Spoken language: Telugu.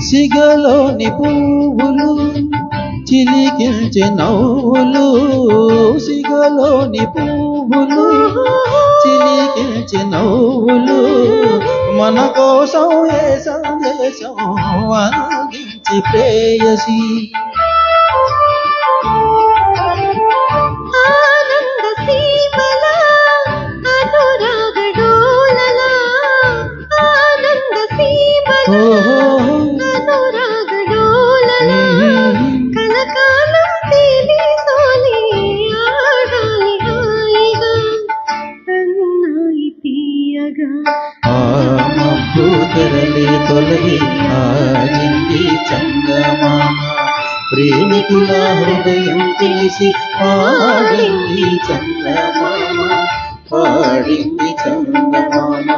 సిగలోని పువ్వులు చిలికించే నవ్వులు, సిగలోని పువ్వులు చిలికించే నవ్వులు, మన కోసం ఏ సందేశం అందించి ప్రేయసి. తెరలి తొలగి ఆగింది చందమామ, ప్రేమికుల హృదయం తెలిసి పాడింది చందమామ, పాడింది చందమామ.